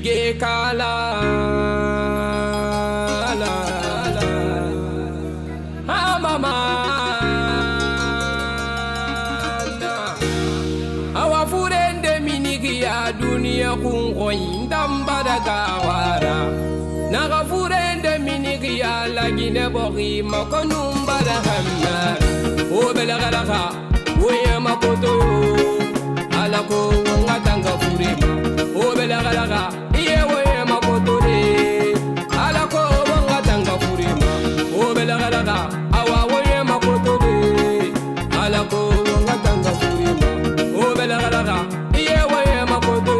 Ige kala ha mama awa furende minigi ya dunia kungoyi ndambada gawara naga furende minigi ya lagine bogi makonumbada hamna o belagalaga oye makoto alako ngatanga furema o belagalaga iye oye makoto de alako ngatanga furema o belagalaga awa oye makoto de alako ngatanga furema o belagalaga iye oye makoto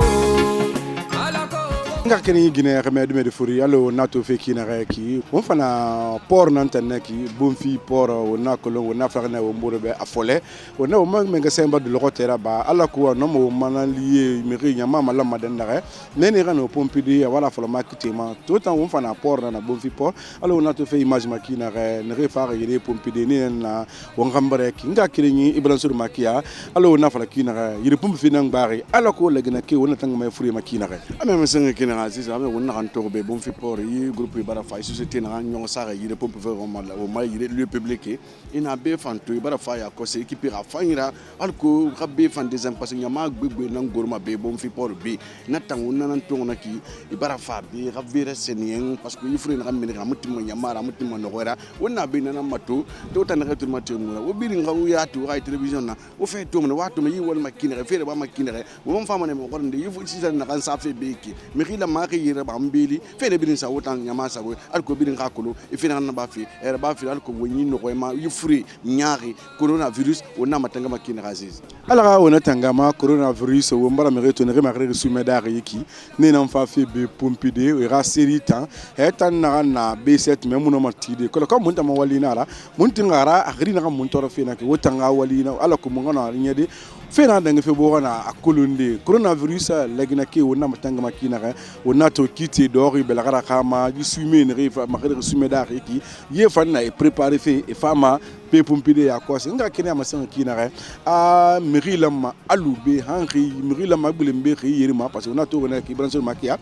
nga kene gine remedu de furi allo nato fe ki na reki on fana por nan tan ki bon fi por o nakolo o na farna o mboro be afole o na o menga semba de lotera ba ala ko no mo manalié meri nyama mala madan dare nene rano pompidi wala folo makitima tout en on fana por na bon fi por allo nato fe image makina re ne refare yede pompidi ni na o ngambare ki nga kene ni ibran sur makia allo na fala kina yede pompi fi nang bari ala ko legna ke wona tang may furi makina re ameme senga kina Aziz ame wonna kan to be bon fi por yi groupe bara fa société na nyon sara yi de pompe vraiment o ma yi lieu public ina be fanto bara fa ya ko se équipe ra fanyira alko rabbe fan des impasse nyama gbegbe na ngorma be bon fi por be na tangu nan to na ki bara fa be rabbe senien parce que yifre na min ra mutima nyama ra mutima no hora wonna be na mato to tan na to mato mo o biri ngawu ya to ay télévision na o fe to mo wato yi wol makine fe ba makine mo fama ne mo gornde yifu ci na kan sa fe be ki mi maki yira bambili fene bilin sa wotan nyama sa go alko bilin kakolo e fene na ba fi e ba fi alko woni no ko ma yifuri nyaari coronavirus wona matanga makina Aziz ala wona tangama coronavirus wo mbara me reto ne re makre su medare yiki ne na fa fi be pompide e ra série temps e tan na B7 me muno matide ko ko munta ma walina la munti ngara agri na mun toro fi na ke wotanga walina ala ko mo ngana nyede fena danga fe bo na akolonde coronavirus lagina ke wona matanga makina wona to kiti dori belagara kama ji sume ne refa makere sume da ki ye fanna e préparer fe e fama pe pompide ya ko nga kene amasan kina a mirilam alube hanri mirilam bulembe yirima parce que wona to wona ki branche makia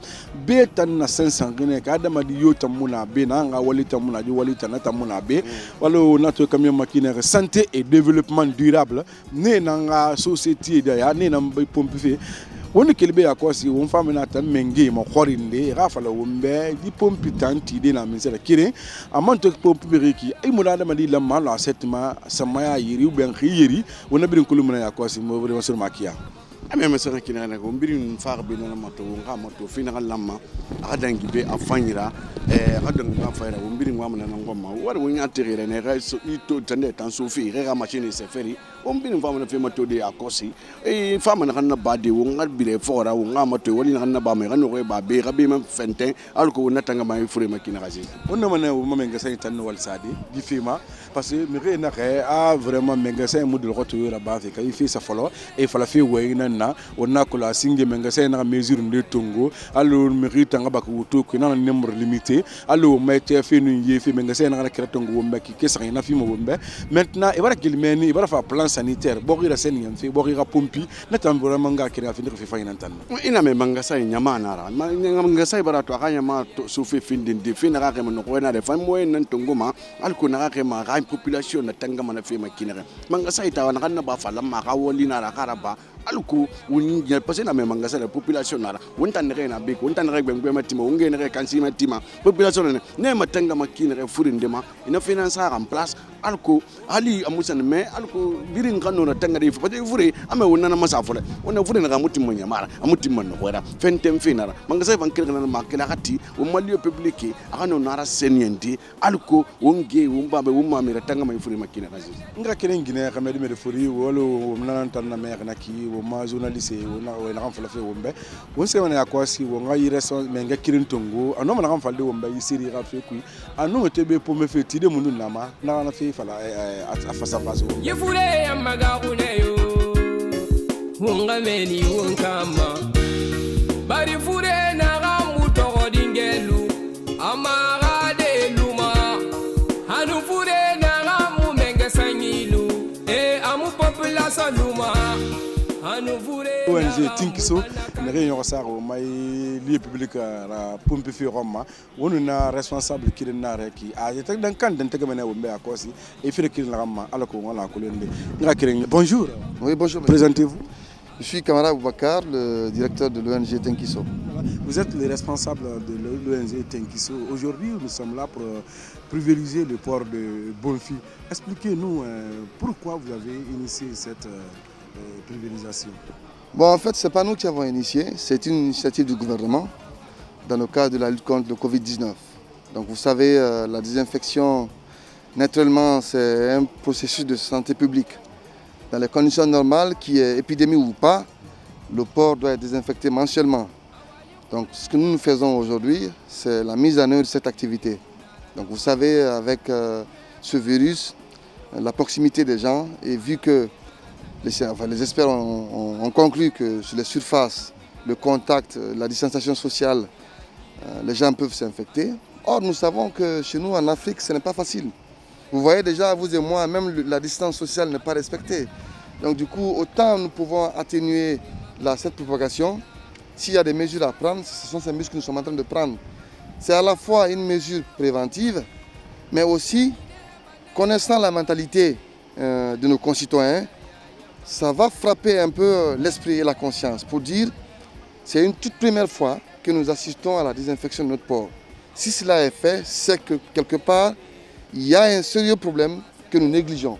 be tan na 500 gene ka dama di yota muna be na nga walita muna ji walita na tamuna be walo wona to kamya makina santé et développement durable ne nga société da ya ne na pompe fe woni kelbe ya kosi won famina tan menge mo khorinde rafala wombe di pompi tanti de na minsela kire amanto pompi bereki ay mo dama di lamma la setma samaya yiri ben khiyeri wona birin kulumna ya kosi mo bari masur makia ame masana kina na ko birin faar be na mato nga mato fina lamma adangi be afanyira adangi nga faira wo birin wa mana ngoma wala wo nyatere ne ga so ito tande tan so fi ga machine se feri wo birin fa mana fe mato de akosi fa mana na bade wo ngal bire fora wo nga mato wali na ba me ga no ba be ga be ma fenten alko wona tanga ma fure makina gaji wonna mana wo menga say tan wal sadi di fima parce que me re na a vraiment menga say mudul roto yo la ba fe kay fi sa folo e fala fi wo na wonna ko la singe menga say na mesure de tongo allo mérite nga bak wuto ko na nombre limité allo mete fe nu yefi menga say na kera tongo womba ki kesa na fi mo womba maintenant e bara kilmeni e bara fa plan sanitaire bogira sen yam fi bogira pompi na tambura manga kera fi ndiko fi fayna tan ina me manga say nyama na ra manga say bara to akanya ma so fi findin de fi na ga mo ko na de fam moyen nan tongo ma alko na ga ma ga population na tanga mana fi makina manga say ta wana kan ba fa lamma ga woli na ra karaba alko woni parce na me mangasa la population na wonta ne na be wonta ne gbe matima wonge ne kansi matima population ne matanga makina re furinde ma ina finance en place alko ali amusan me alko birin kanu na tanga de parce que fure ame wonna na masafole wonna fure na mutima nyamara amutima no wera fentem finara mangasa bankere na makila kati o malio public akano nara senienti alko wonge wumba be wumma me tanga mai fure makina kazi nga kene ngine kamedi me de furi wolo mnan tan na me na ki wo ma journaliste wona wona kan fala fe wombe won se wana yakwasi wo nga yire so menga kirin tongo ano mana kan falde wombe yisiri ga fe ku ano tebe po me fe tide munu nama na fe fala afasa faso yefure amaga kuneyo wonga meni wonkama bari fure na ga muto dingelu amaga de luma hanu fure na ga mu menga sanyilu amu population luma ONG Tinkiso ne réunion ça au mai lieu public la pompe fi Roma on a responsable qui na qui a été dans kan den tege mena wombe akosi et fi ki la Roma ala ko wala ko lende nga kiren bonjour. Oui, bonjour. Présentez-vous. Je suis Kamara Boubacar, le directeur de l'ONG Tinkiso. Vous êtes le responsable de l'ONG Tinkiso. Aujourd'hui, nous sommes là pour privilégier le port de Bonfi. Expliquez-nous pourquoi vous avez initié cette privilégiation. Bon, en fait, ce n'est pas nous qui avons initié, c'est une initiative du gouvernement dans le cadre de la lutte contre le Covid-19. Donc vous savez, la désinfection, naturellement, c'est un processus de santé publique. Dans les conditions normales, qu'il y ait épidémie ou pas, le port doit être désinfecté mensuellement. Donc ce que nous faisons aujourd'hui, c'est la mise en œuvre de cette activité. Donc vous savez, avec ce virus, la proximité des gens, et vu que les experts ont conclu que sur les surfaces, le contact, la distanciation sociale, les gens peuvent s'infecter. Or, nous savons que chez nous, en Afrique, ce n'est pas facile. Vous voyez déjà, vous et moi, même la distance sociale n'est pas respectée. Donc du coup, autant nous pouvons atténuer cette propagation. S'il y a des mesures à prendre, ce sont ces mesures que nous sommes en train de prendre. C'est à la fois une mesure préventive, mais aussi, connaissant la mentalité de nos concitoyens, ça va frapper un peu l'esprit et la conscience pour dire c'est une toute première fois que nous assistons à la désinfection de notre port. Si cela est fait, c'est que quelque part, il y a un sérieux problème que nous négligeons.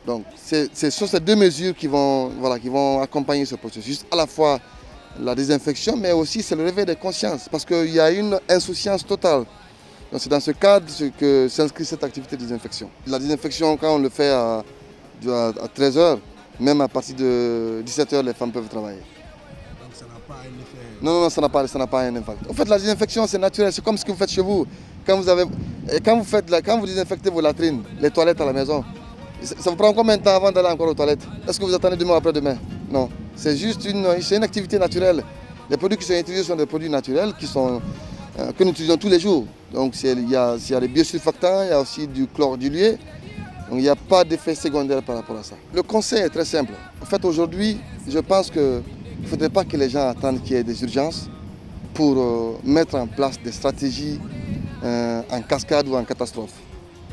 Donc, ce sont ces deux mesures qui vont accompagner ce processus, à la fois la désinfection, mais aussi c'est le réveil des consciences, parce qu'il y a une insouciance totale. Donc, c'est dans ce cadre que s'inscrit cette activité de désinfection. La désinfection, quand on le fait à 13h, même à partir de 17h, les femmes peuvent travailler. Donc ça n'a pas un effet... Non, ça n'a pas un impact. En fait, la désinfection, c'est naturel, c'est comme ce que vous faites chez vous. Quand vous désinfectez vos latrines, les toilettes à la maison, ça vous prend combien de temps avant d'aller encore aux toilettes? Est-ce que vous attendez demain ou après-demain? Non. C'est juste une activité naturelle. Les produits qui sont utilisés sont des produits naturels que nous utilisons tous les jours. Donc il y a des biosurfactants, il y a aussi du chlore dilué. Donc il n'y a pas d'effet secondaire par rapport à ça. Le conseil est très simple. En fait, aujourd'hui, je pense qu'il ne faudrait pas que les gens attendent qu'il y ait des urgences pour mettre en place des stratégies en cascade ou en catastrophe.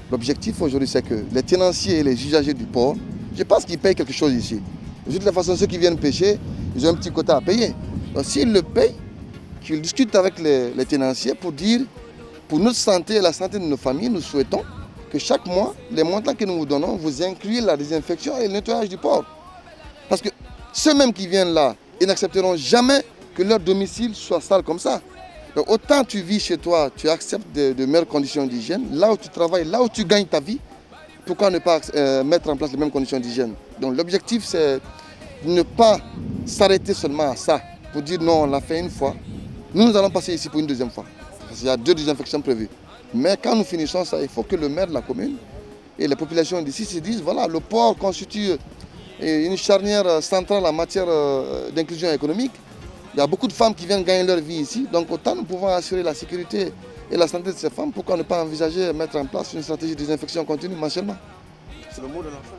L'objectif aujourd'hui, c'est que les tenanciers et les usagers du port, je pense qu'ils payent quelque chose ici. De toute façon, ceux qui viennent pêcher, ils ont un petit quota à payer. Donc s'ils le payent, qu'ils discutent avec les tenanciers pour dire, pour notre santé et la santé de nos familles, nous souhaitons que chaque mois, les montants que nous vous donnons, vous incluez la désinfection et le nettoyage du port. Parce que ceux-mêmes qui viennent là, ils n'accepteront jamais que leur domicile soit sale comme ça. Donc autant tu vis chez toi, tu acceptes de meilleures conditions d'hygiène, là où tu travailles, là où tu gagnes ta vie, pourquoi ne pas mettre en place les mêmes conditions d'hygiène? Donc l'objectif, c'est de ne pas s'arrêter seulement à ça, pour dire non, on l'a fait une fois, nous allons passer ici pour une deuxième fois. Parce qu'il y a 2 désinfections prévues. Mais quand nous finissons ça, il faut que le maire de la commune et les populations d'ici se disent, voilà, le port constitue une charnière centrale en matière d'inclusion économique. Il y a beaucoup de femmes qui viennent gagner leur vie ici, donc autant nous pouvons assurer la sécurité et la santé de ces femmes, pourquoi ne pas envisager de mettre en place une stratégie de désinfection continue mensuellement? C'est le mot de la fin.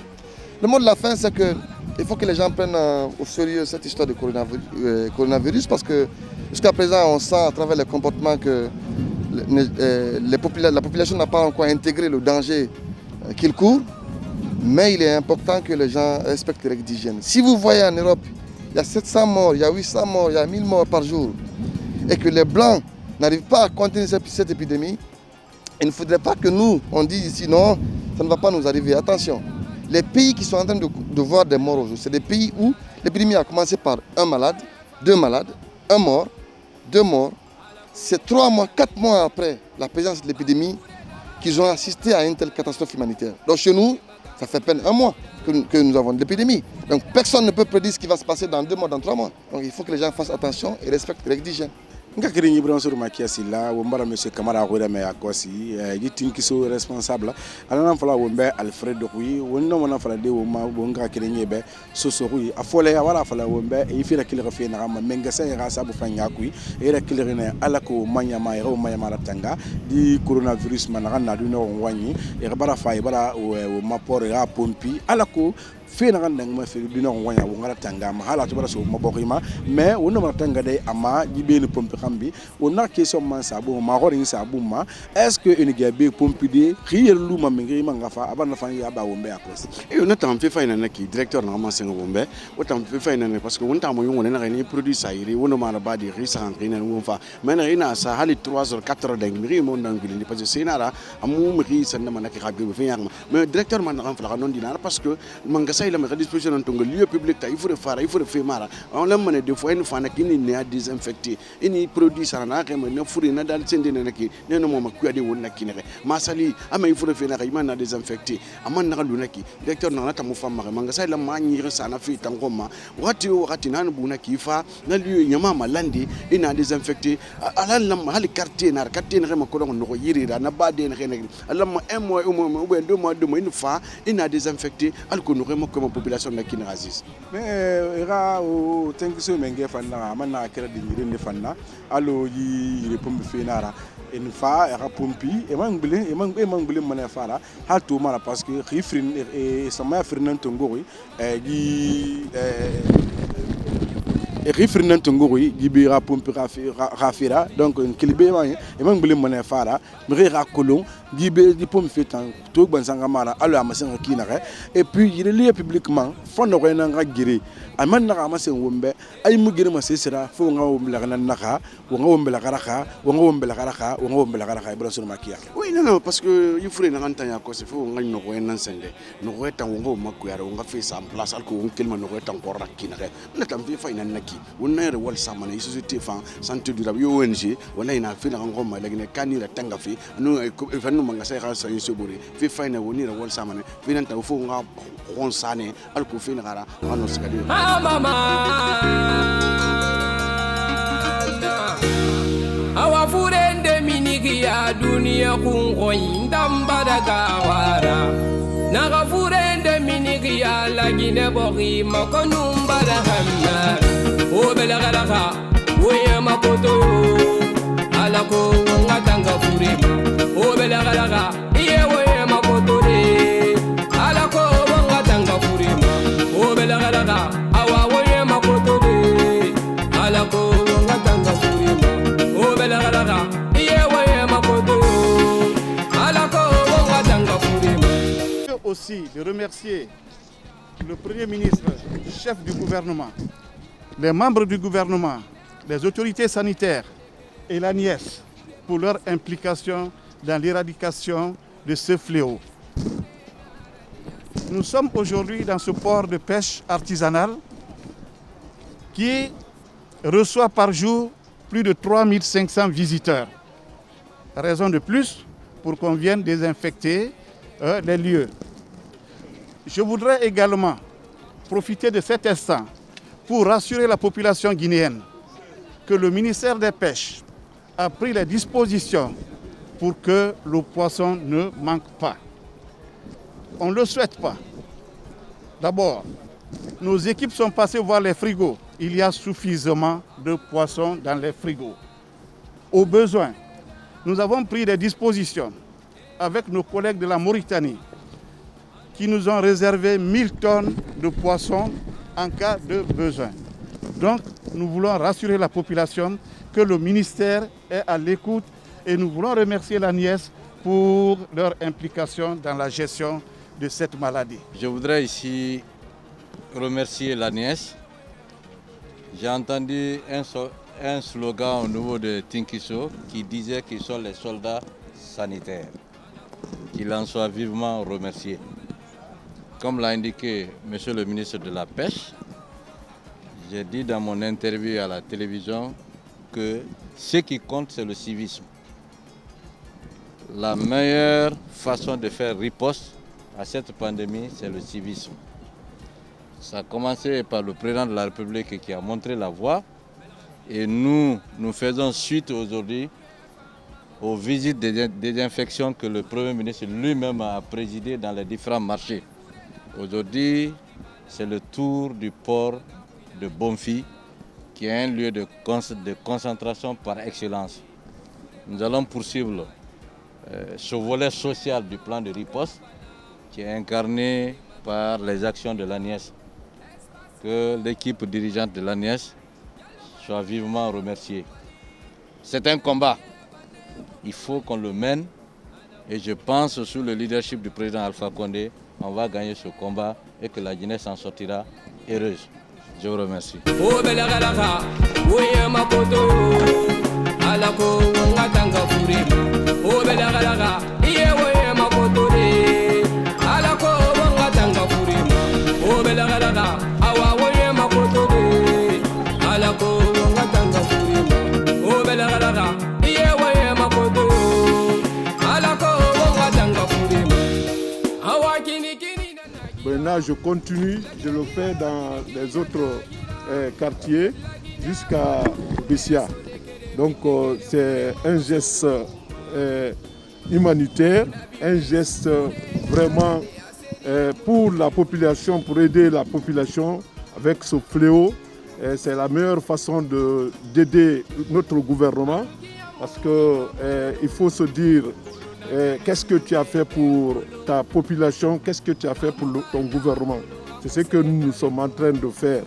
Le mot de la fin, c'est qu'il faut que les gens prennent au sérieux cette histoire de coronavirus, parce que jusqu'à présent, on sent à travers les comportements que la population n'a pas encore intégré le danger qu'il court, mais il est important que les gens respectent les règles d'hygiène. Si vous voyez en Europe, il y a 700 morts, il y a 800 morts, il y a 1000 morts par jour, et que les Blancs n'arrivent pas à contenir cette épidémie, il ne faudrait pas que nous, on dise ici, non, ça ne va pas nous arriver. Attention, les pays qui sont en train de voir des morts aujourd'hui, c'est des pays où l'épidémie a commencé par un malade, 2 malades, 1 mort, 2 morts. C'est 3 mois, 4 mois après la présence de l'épidémie qu'ils ont assisté à une telle catastrophe humanitaire. Donc chez nous, ça fait à peine 1 mois que nous avons de l'épidémie. Donc personne ne peut prédire ce qui va se passer dans 2 mois, dans 3 mois. Donc il faut que les gens fassent attention et respectent les règles d'hygiène. nga kiri ni Ibrahima Soro Makia Silla wo mbara monsieur Camara Roda me akosi di tinkiso responsable alana fala wo mbe Alfredo wi wonna mona fala de wo ma wo nga kiri ni be soso wi afole ya wala fala wo mbe e fira kili rafi na ma menga sa ya sabu fanya ku e ra kili ne ala ko manya ma ro manya mara tanga di coronavirus man na du no wanyi e bara fa e bara wo ma por ya pompi ala ko fena kan dang ma fe dina wanya wo ngara tanga ma hala to bara so ma bokima mais wonna ma tanga day ama jibe ni pompe kambi wonna question man sabu ma ko rin sabu ma est-ce que une gabe pompe de rier lu ma mingi ma ngafa abana fa ya ba wo mbe akos e on tam fe fa na ki directeur na ma sengo bombe o tam fe fa na parce que on tam yo ngone na ni produit sa iri wonna ma na ba di risa kan ina wo fa mais na ina sa hali 3 heures 4 heures dang mi mo ndang gili parce que c'est na ra amu mi sanna ma na ki xabe fe yak mais directeur man na fa non dina parce que manga say la à disposition dans ton lieu public il faut faire mara on l'a mené des fois une fois na kini ne a désinfecté ini produit ça na ka me na furi na dal sende na ki ne no ma ku ade wonna kinere masali ama il faut faire na ka na désinfecté ama na lu na ki directeur na ta mo fam manga sai la ma nyire sana fi tangoma wakati na bu na ki fa na lieu nyama malandi ina désinfecté ala lam hali quartier na ma ko no ko yirira na ba de na alam un mois ou bien 2 mois une fois ina désinfecté al ko no ko population na kin rasis mais era o tanki so menge fanna amana kera di ngire fanna alo yi repombe fenara en fa era pompi e mangbele mana fara ha to mara parce que rifrin e sama frinan tongori gi e rifrinan tongori gibira pompe rafira donc kilbe ma e mangbele mana fara mi ra kolon gibe di pompe fetan to bansanga mara alo amasen kinare et puis il est publiquement fondo ko na ngire aman na amasen wombe ay mu gire ma sesira fo nga wombela kana naka wo nga wombela karaka wo nga wombela karaka wo nga wombela karaka Ibrahima Soro Makia oui non parce que il faut na ngantanya ko se fo nga no ko en sende no ko tan wo makku yaro nga fe sa place al ko won kelma no ko tan ko rakkinare na tam fi fa ina naki wonna re wal samana société fa santé durable yo ONG wala ina fi na ngoma lagine kanira tanga fi no fa no manga sai sa yobori fi fa ina woni re wal samana fi nan ta fo nga on sane al ko fi na gara ano sikadi mama awa furende miniki ya dunia kungoyi ndambada gawara naga furende miniki ya lagine bogi makonumbada hamna o belagalaka oye makoto alako ngatanga furema o belagalaka iye oye makoto de alako ngatanga furema o belagalaka awa oye makoto de alako ngatanga furema o belagalaka iye oye makoto alako ngatanga furema. Aussi de remercier le Premier ministre, chef du gouvernement, les membres du gouvernement, les autorités sanitaires et la nièce pour leur implication dans l'éradication de ce fléau. Nous sommes aujourd'hui dans ce port de pêche artisanal qui reçoit par jour plus de 3500 visiteurs. Raison de plus pour qu'on vienne désinfecter les lieux. Je voudrais également profiter de cet instant pour rassurer la population guinéenne que le ministère des Pêches a pris les dispositions pour que le poisson ne manque pas. On ne le souhaite pas. D'abord, nos équipes sont passées voir les frigos. Il y a suffisamment de poissons dans les frigos. Au besoin, nous avons pris des dispositions avec nos collègues de la Mauritanie qui nous ont réservé 1000 tonnes de poissons en cas de besoin. Donc, nous voulons rassurer la population que le ministère est à l'écoute et nous voulons remercier la nièce pour leur implication dans la gestion de cette maladie. Je voudrais ici remercier la nièce. J'ai entendu un slogan au niveau de Tinkiso qui disait qu'ils sont les soldats sanitaires. Qu'il en soit vivement remercié. Comme l'a indiqué Monsieur le ministre de la Pêche, j'ai dit dans mon interview à la télévision que ce qui compte, c'est le civisme. La meilleure façon de faire riposte à cette pandémie, c'est le civisme. Ça a commencé par le président de la République qui a montré la voie. Et nous faisons suite aujourd'hui aux visites de désinfection que le Premier ministre lui-même a présidé dans les différents marchés. Aujourd'hui, c'est le tour du port de Bonfi, qui est un lieu de concentration par excellence. Nous allons poursuivre ce volet social du plan de riposte qui est incarné par les actions de l'ANIES. Que l'équipe dirigeante de l'ANIES soit vivement remerciée. C'est un combat. Il faut qu'on le mène et je pense sous le leadership du président Alpha Condé, on va gagner ce combat et que la jeunesse en sortira heureuse. Je vous remercie. Maintenant, je continue, je le fais dans les autres quartiers jusqu'à Bessia. Donc c'est un geste humanitaire, un geste vraiment pour la population, pour aider la population avec ce fléau. C'est la meilleure façon d'aider notre gouvernement parce qu'il faut se dire qu'est-ce que tu as fait pour ta population, qu'est-ce que tu as fait pour ton gouvernement. C'est ce que nous sommes en train de faire.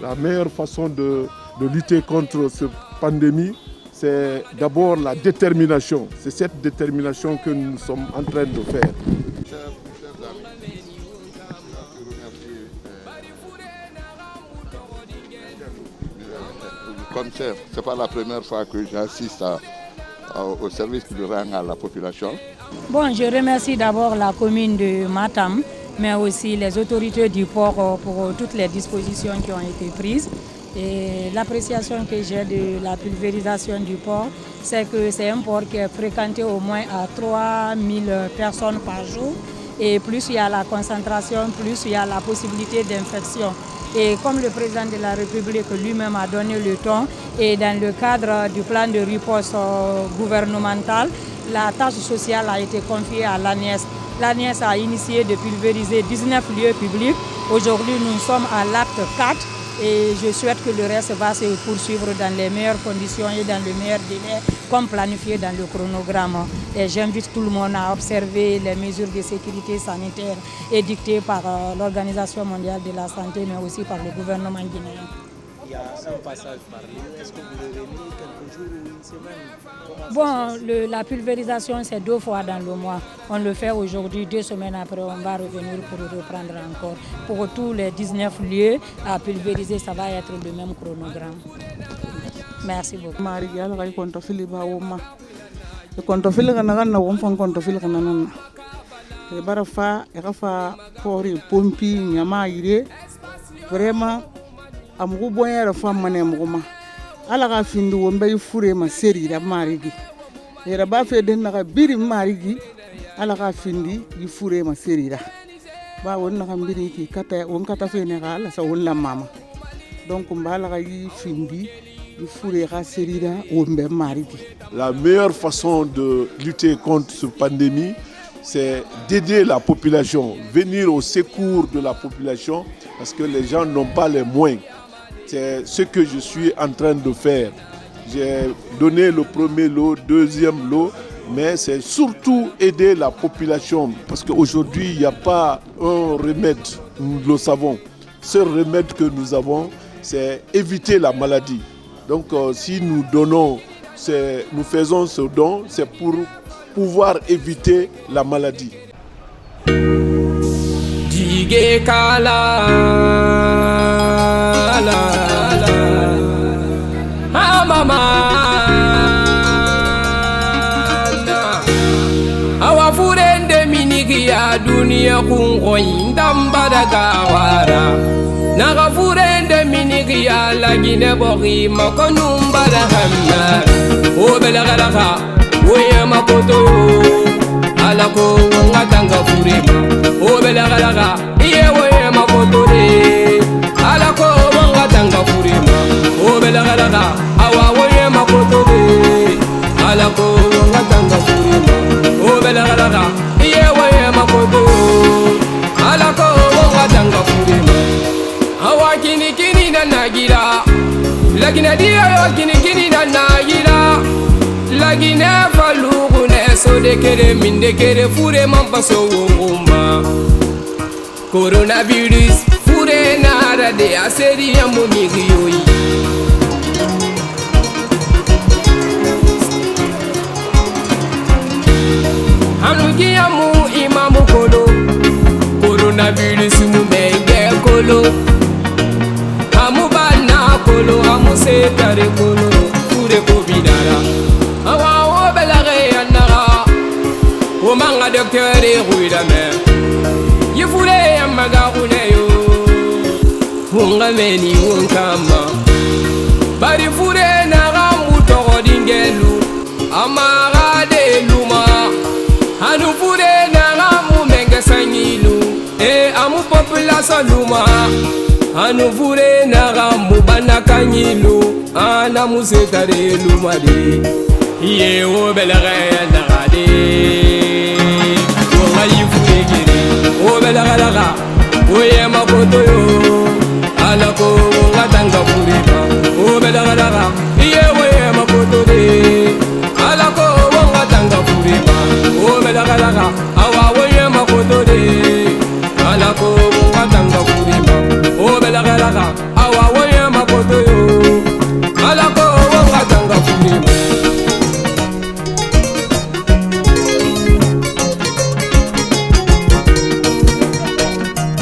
La meilleure façon de lutter contre cette pandémie, c'est d'abord la détermination. C'est cette détermination que nous sommes en train de faire. Comme chef, ce n'est pas la première fois que j'assiste au service du rang à la population. Bon, je remercie d'abord la commune de Matam, mais aussi les autorités du port pour toutes les dispositions qui ont été prises. Et l'appréciation que j'ai de la pulvérisation du port, c'est que c'est un port qui est fréquenté au moins à 3000 personnes par jour. Et plus il y a la concentration, plus il y a la possibilité d'infection. Et comme le président de la République lui-même a donné le ton, et dans le cadre du plan de riposte gouvernemental, la tâche sociale a été confiée à l'ANIES. L'ANIES a initié de pulvériser 19 lieux publics. Aujourd'hui, nous sommes à l'acte 4 et je souhaite que le reste va se poursuivre dans les meilleures conditions et dans le meilleur délai, comme planifié dans le chronogramme. Et j'invite tout le monde à observer les mesures de sécurité sanitaire édictées par l'Organisation mondiale de la santé, mais aussi par le gouvernement guinéen. Il y a un passage par lieu. Est-ce que vous devez venir quelques jours ou une semaine? Bon, la pulvérisation, c'est 2 fois dans le mois. On le fait aujourd'hui, 2 semaines après, on va revenir pour reprendre encore. Pour tous les 19 lieux à pulvériser, ça va être le même chronogramme. Merci beaucoup. Vraiment, amugu bonya femme mané muguma ala ga findu wombe fure ma seri da marigi era ba fe den na biri marigi ala ga findi yi fure ma seri da ba won na mbiri ki kata won kata fe ne ga la sa won la mama donc mbala ga yi findi yi fure ga seri da wombe marigi. La meilleure façon de lutter contre cette pandémie, c'est d'aider la population, venir au secours de la population parce que les gens n'ont pas les moyens. C'est ce que je suis en train de faire. J'ai donné le premier lot, deuxième lot, mais c'est surtout aider la population parce qu'aujourd'hui, il n'y a pas un remède, nous le savons. Ce remède que nous avons, c'est éviter la maladie. Donc si nous donnons, nous faisons ce don, c'est pour pouvoir éviter la maladie. Awa furende minigi ya dunia kungoyi ndambada gawara. Naga furende minigi ya lagine bogi makonumbada hamna. Obela garaka, oye makoto. Alako ngatanga furema. Obela garaka, iye oye makoto de. Alako ngatanga furema. Obela garaka. Gine diyo yo gini na nayira La Gine falugu ne so de kere min de kere fure man paso wonguma Coronavirus fure nara de aseri ya munigi yoyi Hanugi ya mu imamu kolo Coronavirus mu menge kolo Hamu bana kolo hamu setare kolo fure ko bidara Awa o belare yanara O manga docteur e ruida me Yifure ya magagune yo Hunga meni unkama Bari fure na gamu toro dingelu Amara de luma Hanu fure na gamu menge sangilu amu population luma Hanu fure na gamu banakanyilu Ana musetare luma de Ye o belare na gade Hunga yifure gire O belagalaga O ye makoto yo Alako ngatanga furika O belagalaga Ye o ye makoto de Alako ngatanga furika O belagalaga Awa o ye makoto de Alako ngatanga furika O belagalaga